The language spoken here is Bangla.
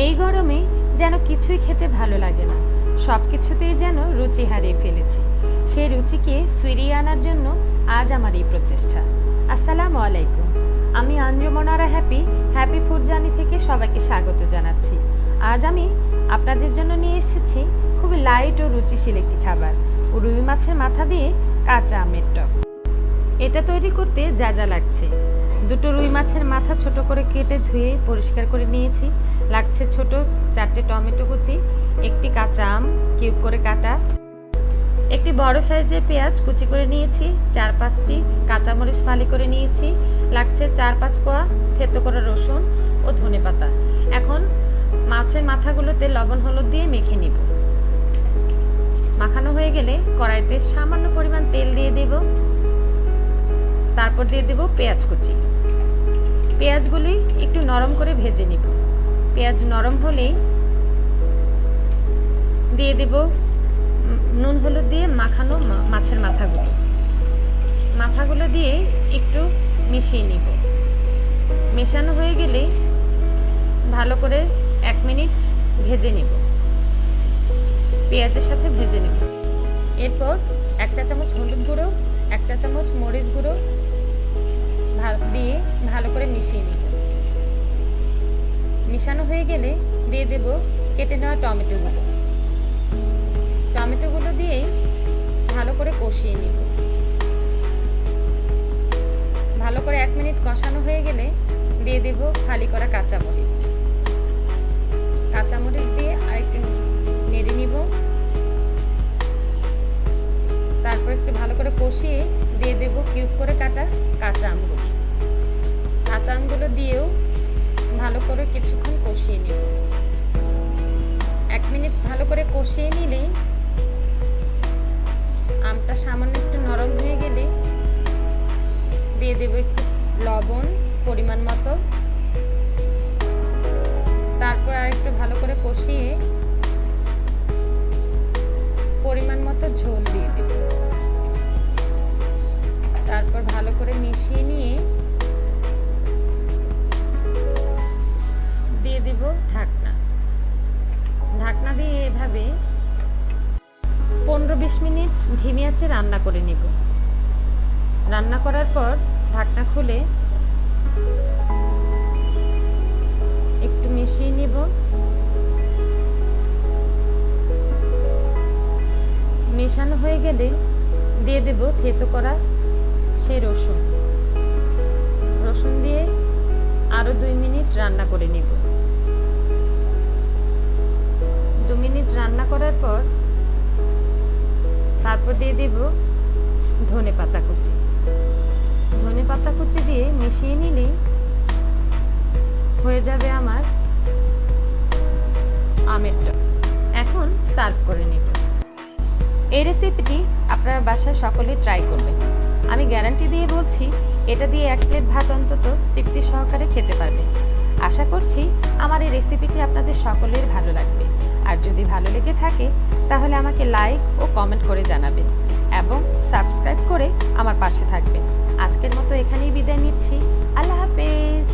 এই গরমে যেন কিছুই খেতে ভালো লাগে না, সব কিছুতেই যেন রুচি হারিয়ে ফেলেছি। সেই রুচিকে ফিরিয়ে আনার জন্য আজ আমার এই প্রচেষ্টা। আসসালামু আলাইকুম, আমি আঞ্জুমনারা হ্যাপি ফুড জার্নি থেকে সবাইকে স্বাগত জানাচ্ছি। আজ আমি আপনাদের জন্য নিয়ে এসেছি খুবই লাইট ও রুচিশীল একটি খাবার, রুই মাছের মাথা দিয়ে কাঁচা আমের টক। এটা তৈরি করতে যা যা লাগছে: দুটো রুই মাছের মাথা ছোট করে কেটে ধুয়ে পরিষ্কার করে নিয়েছি, লাগছে ছোট 4টে টমেটো কুচি, একটি কাঁচা আম কিউব করে কাটা, একটি বড় সাইজের পেঁয়াজ কুচি করে নিয়েছি, 4-5টি কাঁচামরিচ ফালি করে নিয়েছি, লাগছে 4-5 কোয়া থেতো করা রসুন ও ধনেপাতা। এখন মাছের মাথাগুলোতে লবণ হলুদ দিয়ে মেখে নিব। মাখানো হয়ে গেলে কড়াইতে সামান্য পরিমাণ তেল দিয়ে দেব, তারপর দিয়ে দেব পেঁয়াজ কুচি। পেঁয়াজগুলি একটু নরম করে ভেজে নিব। পেঁয়াজ নরম হলেই দিয়ে দেব নুন হলুদ দিয়ে মাখানো মাছের মাথাগুলো দিয়ে একটু মিশিয়ে নিব। মেশানো হয়ে গেলে ভালো করে 1 মিনিট ভেজে নিব, পেঁয়াজের সাথে ভেজে নেব। এরপর 1 চা চামচ হলুদ গুঁড়ো, 1 চা চামচ মরিচ গুঁড়ো দিয়ে ভালো করে মিশিয়ে নিব। মিশানো হয়ে গেলে দিয়ে দেব কেটে নেওয়া টমেটোগুলো দিয়েই ভালো করে কষিয়ে নিব। ভালো করে 1 মিনিট কষানো হয়ে গেলে দিয়ে দেব ফালি করা কাঁচামরিচ দিয়ে আরেকটু নেড়ে নিব। তারপর একটু ভালো করে কষিয়ে দিয়ে দেব কিউব করে কাটা কাঁচা আমগুলো দিয়েও ভালো করে কিছুক্ষণ কষিয়ে নিব। 1 মিনিট ভালো করে কষিয়ে নিলেই আমটা সামান্য একটু নরম হয়ে গেলে দিয়ে দেব একটু লবণ পরিমাণ মতো। তারপর আর একটু ভালো করে কষিয়ে পরিমাণ মতো ঝোল দিয়ে দেব। তারপর ভালো করে মিশিয়ে নিয়ে দিয়ে দেব ঢাকনা দিয়ে এভাবে 15-20 মিনিট ধিমি আঁচে রান্না করে নেব। রান্না করার পর ঢাকনা খুলে একটু মিশিয়ে নেব। মেশানো হয়ে গেলে দিয়ে দেব থেতো করা সেই রসুন দিয়ে আরো 2 মিনিট রান্না করে নেব। 2 মিনিট রান্না করার পর তারপর দিয়ে দেব ধনেপাতা কুচি দিয়ে মিশিয়ে নিলেই হয়ে যাবে আমার আমের টক। এখন সার্ভ করে নেব। এই রেসিপিটি আপনারা বাসায় সকলে ট্রাই করবেন। আমি গ্যারান্টি দিয়ে বলছি, এটা দিয়ে 1 প্লেট ভাত অন্তত তৃপ্তি সহকারে খেতে পারবেন। আশা করছি আমার এই রেসিপিটি আপনাদের সকলের ভালো লাগবে। আর যদি ভালো লেগে থাকে তাহলে আমাকে লাইক ও কমেন্ট করে জানাবেন এবং সাবস্ক্রাইব করে আমার পাশে থাকবেন। আজকের মতো এখানেই বিদায় নিচ্ছি। আল্লাহ হাফেজ।